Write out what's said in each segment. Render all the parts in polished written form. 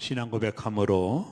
신앙 고백함으로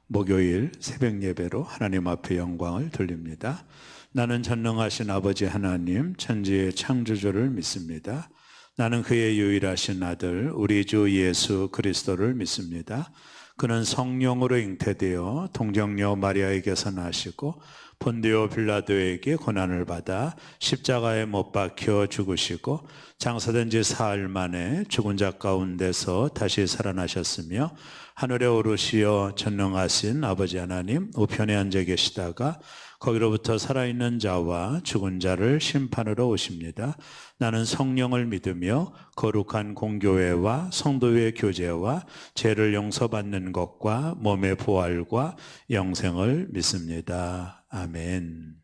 목요일 새벽 예배로 하나님 앞에 영광을 돌립니다. 나는 전능하신 아버지 하나님 천지의 창조주를 믿습니다. 나는 그의 유일하신 아들 우리 주 예수 그리스도를 믿습니다. 그는 성령으로 잉태되어 동정녀 마리아에게서 나시고 본디오 빌라도에게 고난을 받아 십자가에 못 박혀 죽으시고 장사된 지 사흘 만에 죽은 자 가운데서 다시 살아나셨으며 하늘에 오르시어 전능하신 아버지 하나님 우편에 앉아 계시다가 거기로부터 살아있는 자와 죽은 자를 심판으로 오십니다. 나는 성령을 믿으며 거룩한 공교회와 성도의 교제와 죄를 용서받는 것과 몸의 부활과 영생을 믿습니다. 아멘.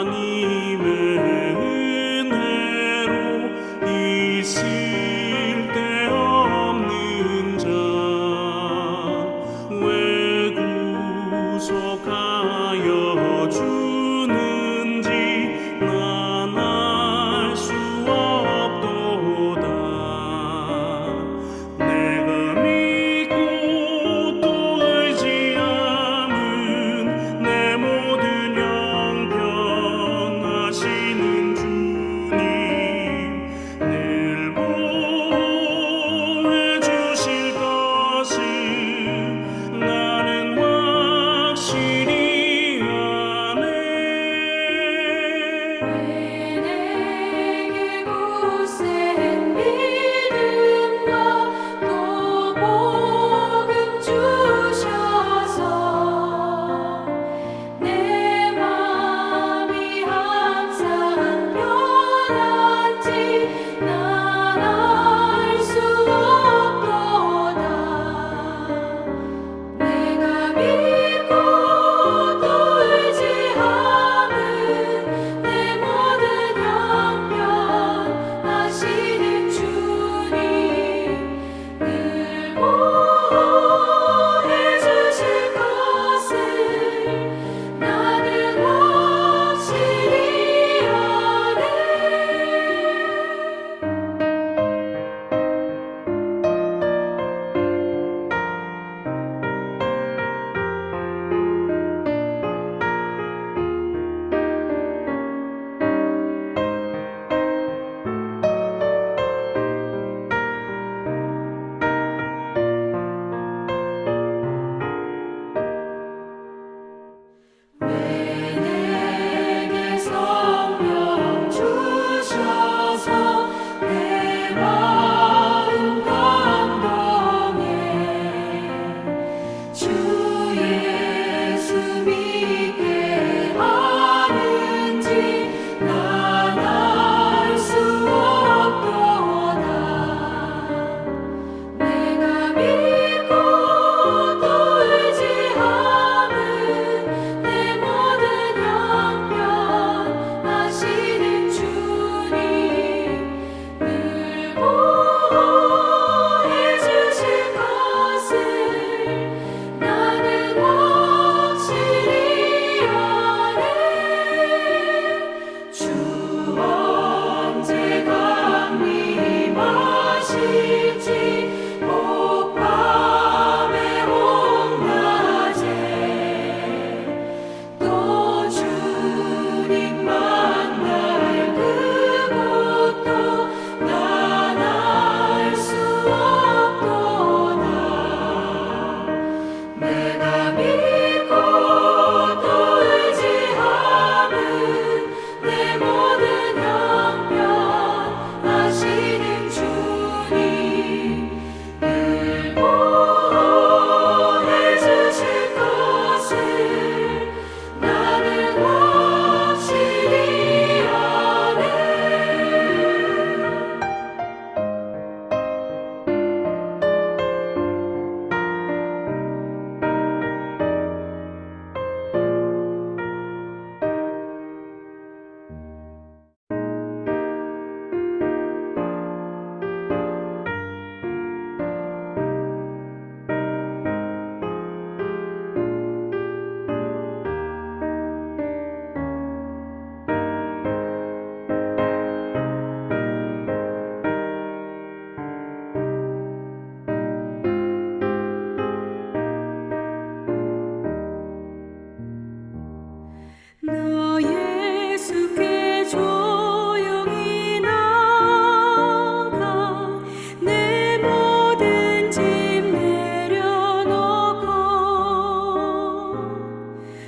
하나님의 은혜로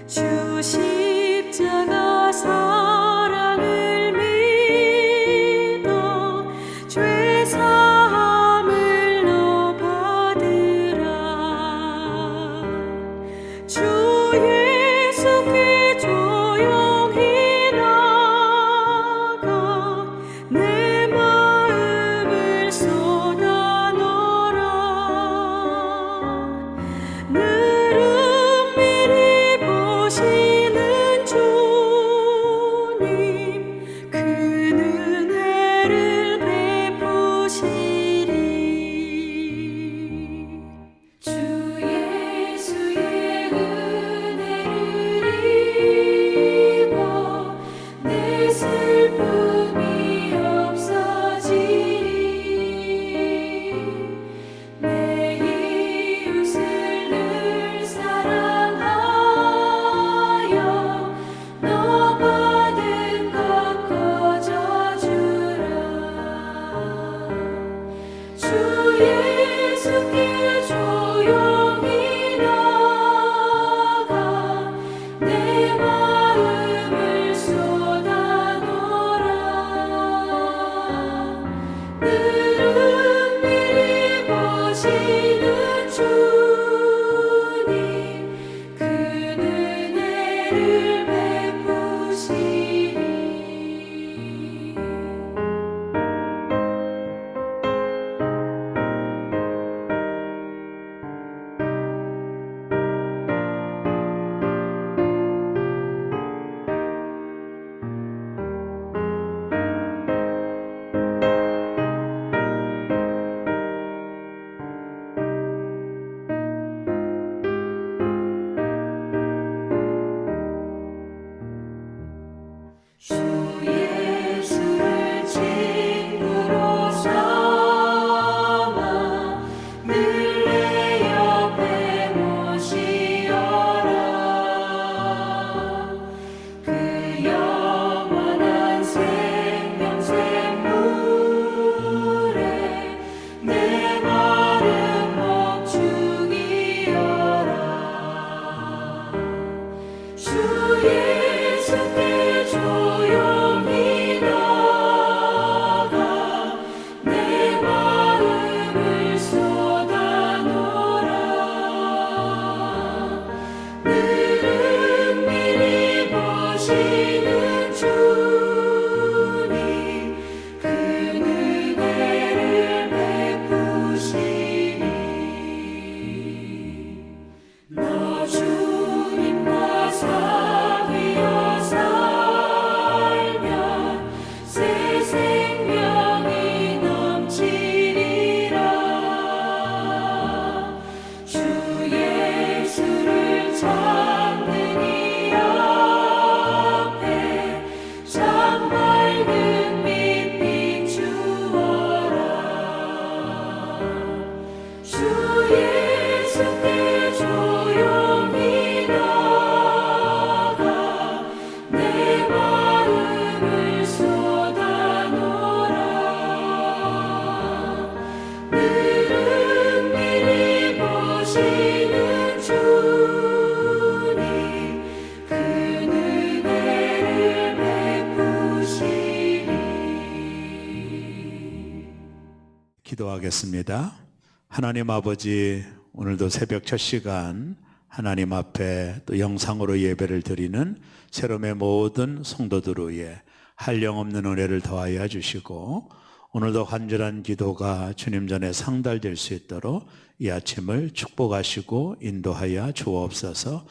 주 십자가 사랑을 믿어 죄 사함을 너 받으라. 주 예수께 조용히 나가 내 마음을 쏟아 넣어라. 늘 은밀히 보시는 주님, 그 은혜를 베푸시리. 주 예수의 은혜를 입어 내 슬픔이 없어지리. 내 이웃을 늘 사랑하여 너 받은 것 거저주라. 주 예수께 조용히 나가 내 마음을 쏟아 놓으라. 늘 은밀히 보시는 주님, 그 은혜를 베푸시리. 주 예수를 친구로 삼아 늘 내 옆에 모시어라. 그 영원한 생명샘물에 내 마른 목 죽이어라. 주 예수께 조용히 나가 내 마음을 쏟아 놓으라. 늘 은밀히 보시는 주님, 그 은혜를 베푸시리. 너 주님과 사귀어 살면 새 생명이 넘치리라. 주 예수를 찾는 이 앞에 참 밝은 빛 비추어라. 주 예수께 조용히 나가 내 마음을 쏟아 놓으라. 늘 은밀히 보시는 주님, 그 은혜를 베푸시리. 기도하겠습니다. 하나님 아버지, 오늘도 새벽 첫 시간 하나님 앞에 또 영상으로 예배를 드리는 새롬의 모든 성도들 위해 한량없는 은혜를 더하여 주시고 오늘도 간절한 기도가 주님 전에 상달될 수 있도록 이 아침을 축복하시고 인도하여 주옵소서.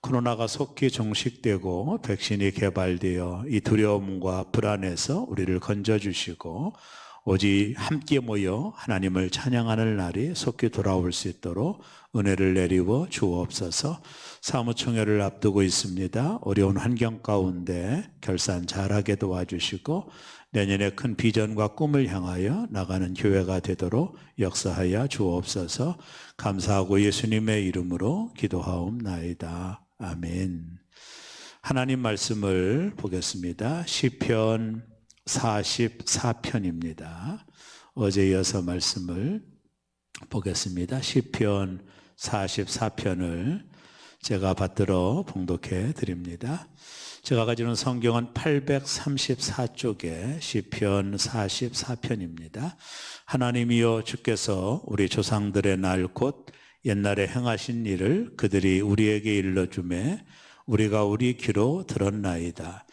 코로나가 속히 종식되고 백신이 개발되어 이 두려움과 불안에서 우리를 건져주시고 오직 함께 모여 하나님을 찬양하는 날이 속히 돌아올 수 있도록 은혜를 내리워 주옵소서. 사무총회를 앞두고 있습니다. 어려운 환경 가운데 결산 잘하게 도와주시고 내년에 큰 비전과 꿈을 향하여 나가는 교회가 되도록 역사하여 주옵소서. 감사하고 예수님의 이름으로 기도하옵나이다. 아멘. 하나님 말씀을 보겠습니다. 시편 44편입니다. 어제 이어서 말씀을 보겠습니다. 시편 44편을 제가 받들어 봉독해 드립니다. 제가 가지는 성경은 834쪽에 시편 44편입니다. 하나님이여 주께서 우리 조상들의 날 곧 옛날에 행하신 일을 그들이 우리에게 일러주매 우리가 우리 귀로 들었나이다.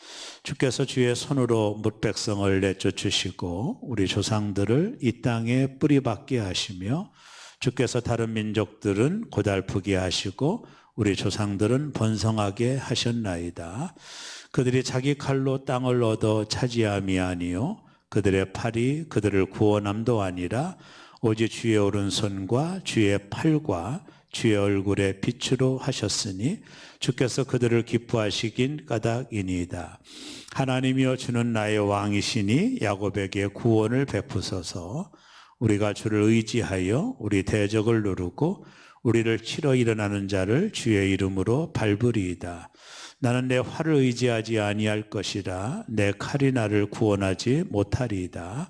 주께서 주의 손으로 뭇백성을 내쫓으시고 우리 조상들을 이 땅에 뿌리박게 하시며 주께서 다른 민족들은 고달프게 하시고 우리 조상들은 번성하게 하셨나이다. 그들이 자기 칼로 땅을 얻어 차지함이 아니요 그들의 팔이 그들을 구원함도 아니라 오직 주의 오른손과 주의 팔과 주의 얼굴에 빛으로 하셨으니 주께서 그들을 기뻐하시긴 까닭이니이다. 하나님이여 주는 나의 왕이시니 야곱에게 구원을 베푸소서. 우리가 주를 의지하여 우리 대적을 누르고 우리를 치러 일어나는 자를 주의 이름으로 밟으리이다. 나는 내 활을 의지하지 아니할 것이라 내 칼이 나를 구원하지 못하리이다.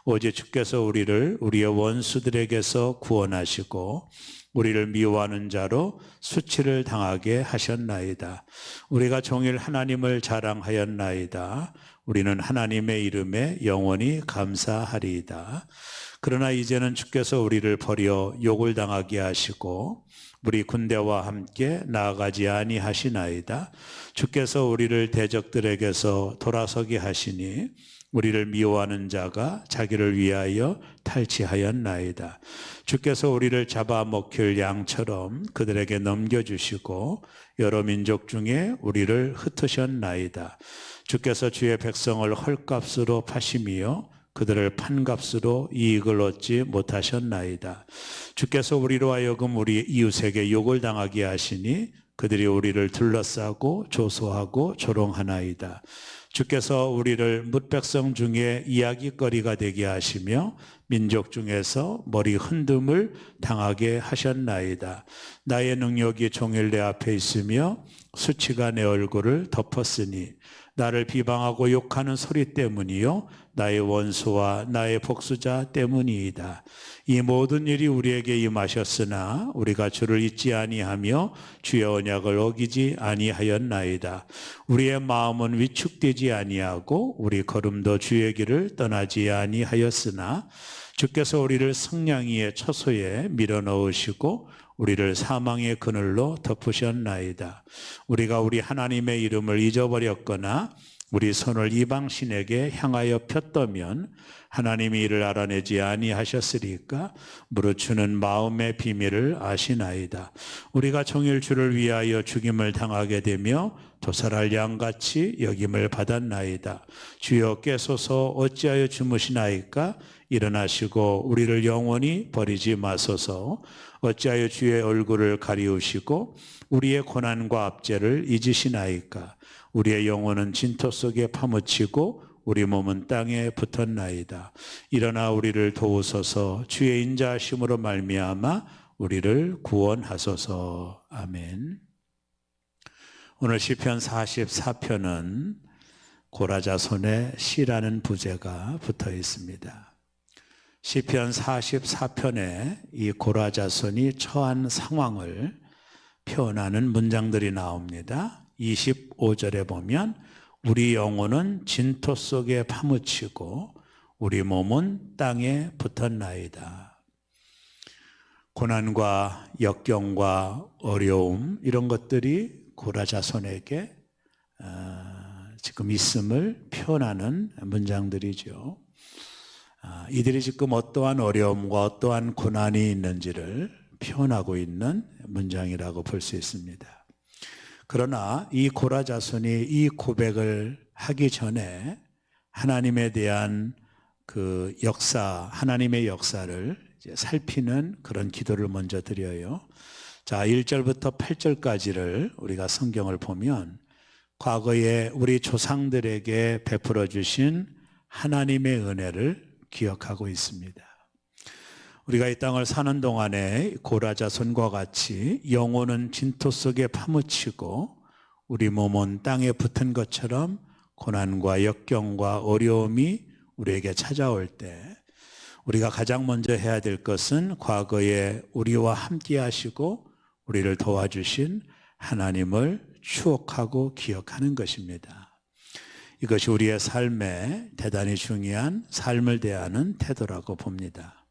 오직 주께서 우리를 우리의 원수들에게서 구원하시고 우리를 미워하는 자로 수치를 당하게 하셨나이다. 우리가 종일 하나님을 자랑하였나이다. 우리는 하나님의 이름에 영원히 감사하리이다. 그러나 이제는 주께서 우리를 버려 욕을 당하게 하시고 우리 군대와 함께 나아가지 아니하시나이다. 주께서 우리를 대적들에게서 돌아서게 하시니 우리를 미워하는 자가 자기를 위하여 탈취하였나이다. 주께서 우리를 잡아먹힐 양처럼 그들에게 넘겨주시고 여러 민족 중에 우리를 흩으셨나이다. 주께서 주의 백성을 헐값으로 파심이요 그들을 판값으로 이익을 얻지 못하셨나이다. 주께서 우리로 하여금 우리 이웃에게 욕을 당하게 하시니 그들이 우리를 둘러싸고 조소하고 조롱하나이다. 주께서 우리를 뭇백성 중에 이야기거리가 되게 하시며 민족 중에서 머리 흔듦을 당하게 하셨나이다. 나의 능력이 종일 내 앞에 있으며 수치가 내 얼굴을 덮었으니 나를 비방하고 욕하는 소리 때문이요 나의 원수와 나의 복수자 때문이이다. 이 모든 일이 우리에게 임하셨으나 우리가 주를 잊지 아니하며 주의 언약을 어기지 아니하였나이다. 우리의 마음은 위축되지 아니하고 우리 걸음도 주의 길을 떠나지 아니하였으나 주께서 우리를 승냥이의 처소에 밀어넣으시고 우리를 사망의 그늘로 덮으셨나이다. 우리가 우리 하나님의 이름을 잊어버렸거나 우리 손을 이방신에게 향하여 폈다면 하나님이 이를 알아내지 아니하셨으리까? 무릇 주는 마음의 비밀을 아시나이다. 우리가 종일 주를 위하여 죽임을 당하게 되며 도살할 양같이 여김을 받았나이다. 주여 깨소서 어찌하여 주무시나이까? 일어나시고 우리를 영원히 버리지 마소서. 어찌하여 주의 얼굴을 가리우시고 우리의 고난과 압제를 잊으시나이까? 우리의 영혼은 진토 속에 파묻히고 우리 몸은 땅에 붙었나이다. 일어나 우리를 도우소서. 주의 인자하심으로 말미암아 우리를 구원하소서. 아멘. 오늘 시편 44편은 고라자손의 시라는 부제가 붙어 있습니다. 시편 44편에 이 고라자손이 처한 상황을 표현하는 문장들이 나옵니다. 25절에 보면 우리 영혼은 진토 속에 파묻히고 우리 몸은 땅에 붙었나이다. 고난과 역경과 어려움 이런 것들이 고라자손에게 지금 있음을 표현하는 문장들이죠. 이들이 지금 어떠한 어려움과 어떠한 고난이 있는지를 표현하고 있는 문장이라고 볼 수 있습니다. 그러나 이 고라자손이 이 고백을 하기 전에 하나님에 대한 그 역사, 하나님의 역사를 이제 살피는 그런 기도를 먼저 드려요. 자, 1절부터 8절까지를 우리가 성경을 보면 과거에 우리 조상들에게 베풀어 주신 하나님의 은혜를 기억하고 있습니다. 우리가 이 땅을 사는 동안에 고라자손과 같이 영혼은 진토 속에 파묻히고 우리 몸은 땅에 붙은 것처럼 고난과 역경과 어려움이 우리에게 찾아올 때 우리가 가장 먼저 해야 될 것은 과거에 우리와 함께 하시고 우리를 도와주신 하나님을 추억하고 기억하는 것입니다. 이것이 우리의 삶에 대단히 중요한 삶을 대하는 태도라고 봅니다.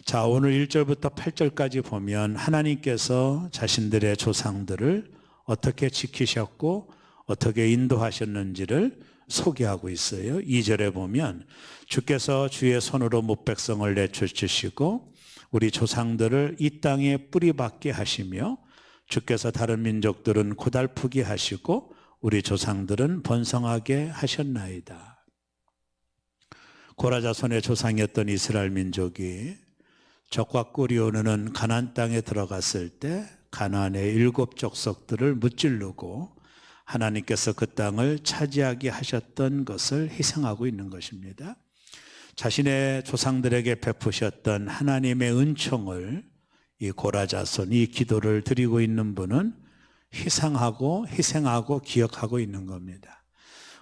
자, 오늘 1절부터 8절까지 보면 하나님께서 자신들의 조상들을 어떻게 지키셨고 어떻게 인도하셨는지를 소개하고 있어요. 2절에 보면 주께서 주의 손으로 뭇백성을 내쫓으시고 우리 조상들을 이 땅에 뿌리박게 하시며 주께서 다른 민족들은 고달프게 하시고 우리 조상들은 번성하게 하셨나이다. 고라자손의 조상이었던 이스라엘 민족이 적과 꿀이 흐르는 가나안 땅에 들어갔을 때 가나안의 7 족속들을 무찌르고 하나님께서 그 땅을 차지하게 하셨던 것을 희생하고 있는 것입니다. 자신의 조상들에게 베푸셨던 하나님의 은총을 이 고라자손, 이 기도를 드리고 있는 분은 희생하고 기억하고 있는 겁니다.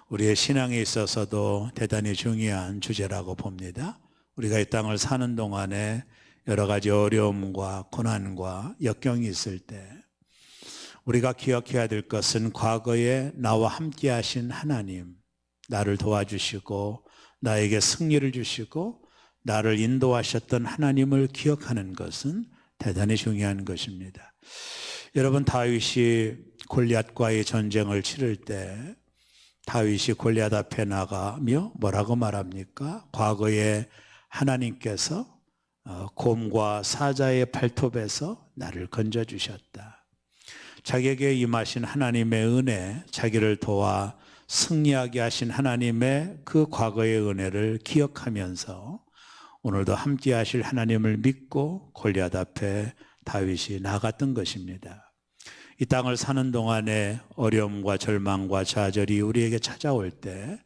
우리의 신앙에 있어서도 대단히 중요한 주제라고 봅니다. 우리가 이 땅을 사는 동안에 여러 가지 어려움과 고난과 역경이 있을 때 우리가 기억해야 될 것은 과거에 나와 함께 하신 하나님, 나를 도와주시고 나에게 승리를 주시고 나를 인도하셨던 하나님을 기억하는 것은 대단히 중요한 것입니다. 여러분, 다윗이 골리앗과의 전쟁을 치를 때 다윗이 골리앗 앞에 나가며 뭐라고 말합니까? 과거에 하나님께서 곰과 사자의 발톱에서 나를 건져주셨다. 자기에게 임하신 하나님의 은혜, 자기를 도와 승리하게 하신 하나님의 그 과거의 은혜를 기억하면서 오늘도 함께 하실 하나님을 믿고 골리앗 앞에 다윗이 나갔던 것입니다. 이 땅을 사는 동안에 어려움과 절망과 좌절이 우리에게 찾아올 때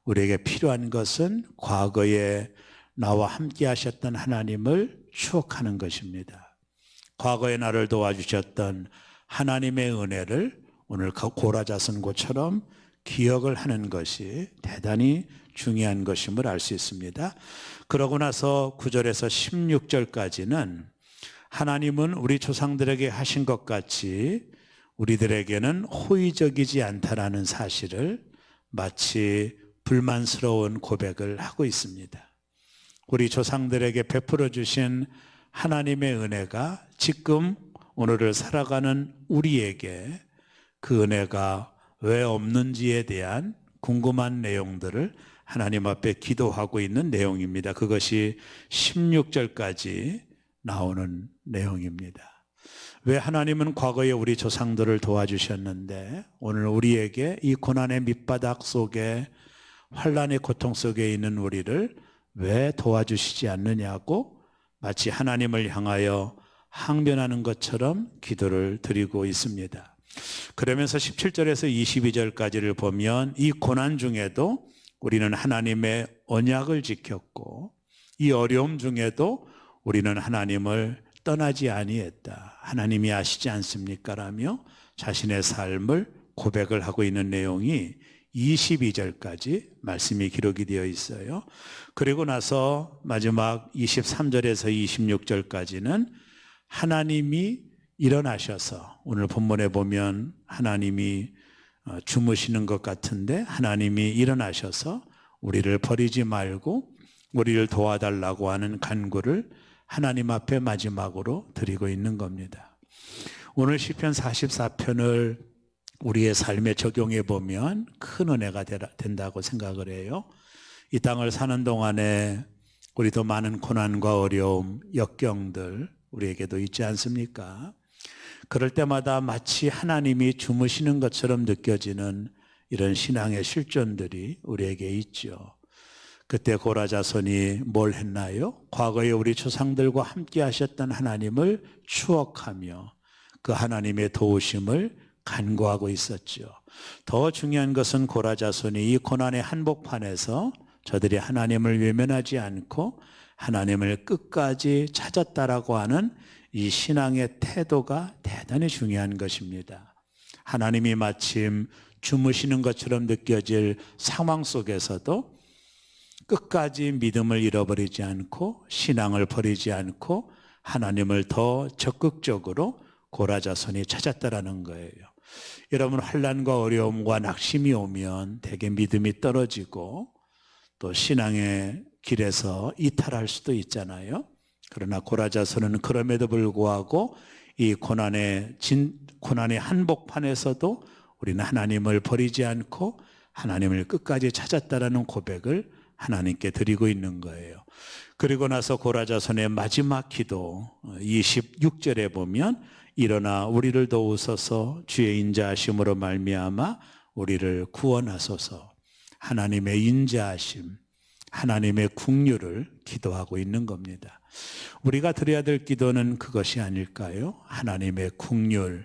우리에게 필요한 것은 과거에 나와 함께 하셨던 하나님을 추억하는 것입니다. 과거에 나를 도와주셨던 하나님의 은혜를 오늘 고라자손고처럼 기억을 하는 것이 대단히 중요한 것임을 알 수 있습니다. 그러고 나서 9절에서 16절까지는 하나님은 우리 조상들에게 하신 것 같이 우리들에게는 호의적이지 않다라는 사실을 마치 불만스러운 고백을 하고 있습니다. 우리 조상들에게 베풀어 주신 하나님의 은혜가 지금 오늘을 살아가는 우리에게 그 은혜가 왜 없는지에 대한 궁금한 내용들을 하나님 앞에 기도하고 있는 내용입니다. 그것이 16절까지 나오는 내용입니다. 왜 하나님은 과거에 우리 조상들을 도와주셨는데 오늘 우리에게 이 고난의 밑바닥 속에 환난의 고통 속에 있는 우리를 왜 도와주시지 않느냐고 마치 하나님을 향하여 항변하는 것처럼 기도를 드리고 있습니다. 그러면서 17절에서 22절까지를 보면 이 고난 중에도 우리는 하나님의 언약을 지켰고 이 어려움 중에도 우리는 하나님을 떠나지 아니했다. 하나님이 아시지 않습니까? 라며 자신의 삶을 고백을 하고 있는 내용이 22절까지 말씀이 기록이 되어 있어요. 그리고 나서 마지막 23절에서 26절까지는 하나님이 일어나셔서 오늘 본문에 보면 하나님이 주무시는 것 같은데 하나님이 일어나셔서 우리를 버리지 말고 우리를 도와달라고 하는 간구를 하나님 앞에 마지막으로 드리고 있는 겁니다. 오늘 시편 44편을 우리의 삶에 적용해 보면 큰 은혜가 된다고 생각을 해요. 이 땅을 사는 동안에 우리도 많은 고난과 어려움, 역경들 우리에게도 있지 않습니까? 그럴 때마다 마치 하나님이 주무시는 것처럼 느껴지는 이런 신앙의 실존들이 우리에게 있죠. 그때 고라자손이 뭘 했나요? 과거에 우리 조상들과 함께 하셨던 하나님을 추억하며 그 하나님의 도우심을 간구하고 있었죠. 더 중요한 것은 고라자손이 이 고난의 한복판에서 저들이 하나님을 외면하지 않고 하나님을 끝까지 찾았다라고 하는 이 신앙의 태도가 대단히 중요한 것입니다. 하나님이 마침 주무시는 것처럼 느껴질 상황 속에서도 끝까지 믿음을 잃어버리지 않고 신앙을 버리지 않고 하나님을 더 적극적으로 고라자손이 찾았다라는 거예요. 여러분, 환난과 어려움과 낙심이 오면 대개 믿음이 떨어지고 또 신앙의 길에서 이탈할 수도 있잖아요. 그러나 고라자손은 그럼에도 불구하고 이 고난의 한복판에서도 우리는 하나님을 버리지 않고 하나님을 끝까지 찾았다라는 고백을 하나님께 드리고 있는 거예요. 그리고 나서 고라자손의 마지막 기도 26절에 보면 일어나 우리를 도우소서 주의 인자하심으로 말미암아 우리를 구원하소서. 하나님의 인자하심, 하나님의 긍휼을 기도하고 있는 겁니다. 우리가 드려야 될 기도는 그것이 아닐까요? 하나님의 긍휼,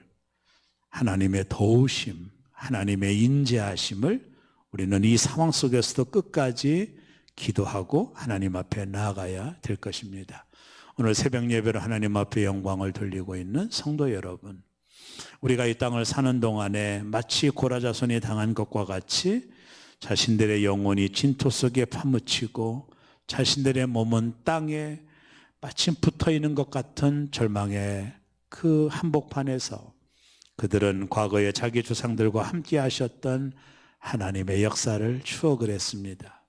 하나님의 도우심, 하나님의 인자하심을 우리는 이 상황 속에서도 끝까지 기도하고 하나님 앞에 나아가야 될 것입니다. 오늘 새벽 예배로 하나님 앞에 영광을 돌리고 있는 성도 여러분, 우리가 이 땅을 사는 동안에 마치 고라자손이 당한 것과 같이 자신들의 영혼이 진토 속에 파묻히고 자신들의 몸은 땅에 마침 붙어있는 것 같은 절망의 그 한복판에서 그들은 과거에 자기 조상들과 함께 하셨던 하나님의 역사를 추억을 했습니다.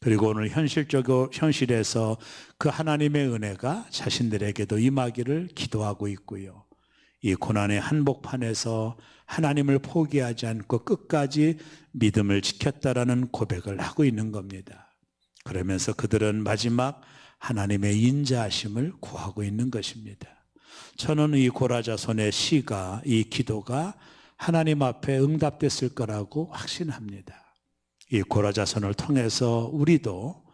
그리고 오늘 현실에서 그 하나님의 은혜가 자신들에게도 임하기를 기도하고 있고요. 이 고난의 한복판에서 하나님을 포기하지 않고 끝까지 믿음을 지켰다라는 고백을 하고 있는 겁니다. 그러면서 그들은 마지막 하나님의 인자하심을 구하고 있는 것입니다. 저는 이 고라자손의 시가, 이 기도가 하나님 앞에 응답됐을 거라고 확신합니다. 이 고라자손을 통해서 우리도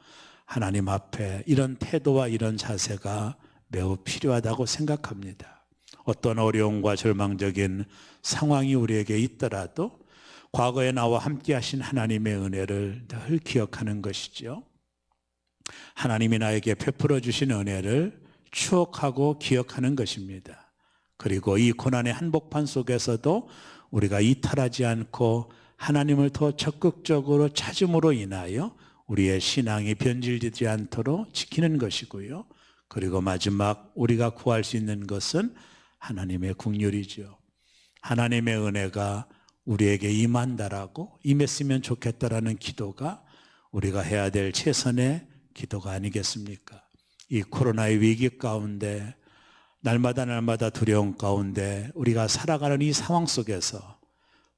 하나님 앞에 이런 태도와 이런 자세가 매우 필요하다고 생각합니다. 어떤 어려움과 절망적인 상황이 우리에게 있더라도 과거에 나와 함께 하신 하나님의 은혜를 늘 기억하는 것이죠. 하나님이 나에게 베풀어 주신 은혜를 추억하고 기억하는 것입니다. 그리고 이 고난의 한복판 속에서도 우리가 이탈하지 않고 하나님을 더 적극적으로 찾음으로 인하여 우리의 신앙이 변질되지 않도록 지키는 것이고요. 그리고 마지막 우리가 구할 수 있는 것은 하나님의 긍휼이죠. 하나님의 은혜가 우리에게 임한다라고, 임했으면 좋겠다라는 기도가 우리가 해야 될 최선의 기도가 아니겠습니까? 이 코로나의 위기 가운데 날마다 두려움 가운데 우리가 살아가는 이 상황 속에서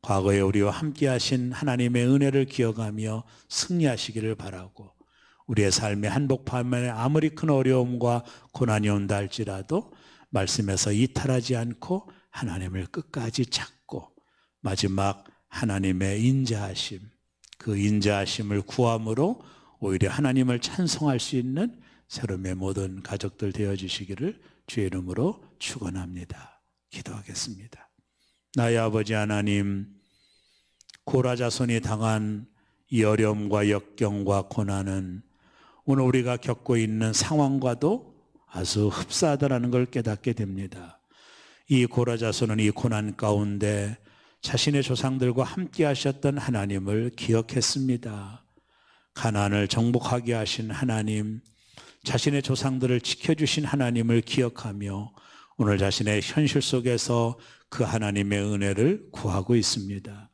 과거에 우리와 함께 하신 하나님의 은혜를 기억하며 승리하시기를 바라고, 우리의 삶의 한복판에 아무리 큰 어려움과 고난이 온다 할지라도 말씀에서 이탈하지 않고 하나님을 끝까지 찾고 마지막 하나님의 인자하심, 그 인자하심을 구함으로 오히려 하나님을 찬송할 수 있는 새롬의 모든 가족들 되어주시기를 주의 이름으로 축원합니다. 기도하겠습니다. 나의 아버지 하나님, 고라자손이 당한 이 어려움과 역경과 고난은 오늘 우리가 겪고 있는 상황과도 아주 흡사하다는 걸 깨닫게 됩니다. 이 고라자손은 이 고난 가운데 자신의 조상들과 함께 하셨던 하나님을 기억했습니다. 가나안을 정복하게 하신 하나님, 자신의 조상들을 지켜주신 하나님을 기억하며 오늘 자신의 현실 속에서 그 하나님의 은혜를 구하고 있습니다.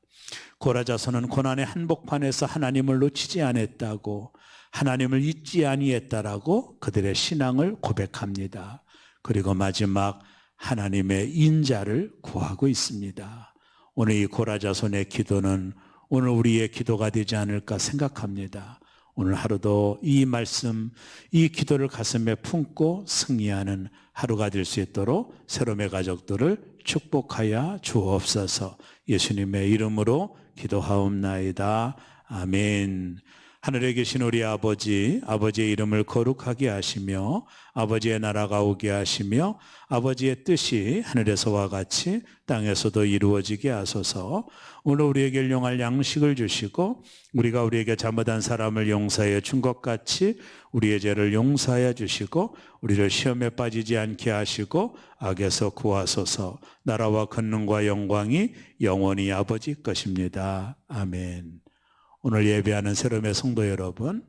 고라자손은 고난의 한복판에서 하나님을 놓치지 않았다고, 하나님을 잊지 아니했다라고 그들의 신앙을 고백합니다. 그리고 마지막 하나님의 인자를 구하고 있습니다. 오늘 이 고라자손의 기도는 오늘 우리의 기도가 되지 않을까 생각합니다. 오늘 하루도 이 말씀, 이 기도를 가슴에 품고 승리하는 하루가 될 수 있도록 새롬의 가족들을 축복하여 주옵소서. 예수님의 이름으로 기도하옵나이다. 아멘. 하늘에 계신 우리 아버지, 아버지의 이름을 거룩하게 하시며 아버지의 나라가 오게 하시며 아버지의 뜻이 하늘에서와 같이 땅에서도 이루어지게 하소서. 오늘 우리에게 일용할 양식을 주시고 우리가 우리에게 잘못한 사람을 용서해 준 것 같이 우리의 죄를 용서하여 주시고 우리를 시험에 빠지지 않게 하시고 악에서 구하소서. 나라와 권능과 영광이 영원히 아버지 것입니다. 아멘. 오늘 예배하는 새롬의 성도 여러분,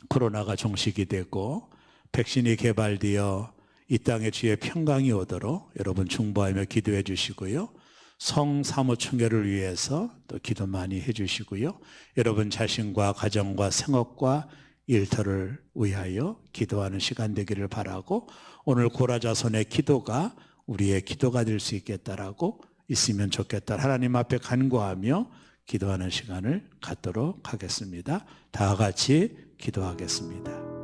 코로나가 종식이 되고 백신이 개발되어 이 땅에 주의 평강이 오도록 여러분 중보하며 기도해 주시고요. 성사무총회를 위해서 또 기도 많이 해 주시고요. 여러분 자신과 가정과 생업과 일터를 위하여 기도하는 시간 되기를 바라고, 오늘 고라자손의 기도가 우리의 기도가 될 수 있겠다라고 있으면 좋겠다, 하나님 앞에 간구하며 기도하는 시간을 갖도록 하겠습니다. 다 같이 기도하겠습니다.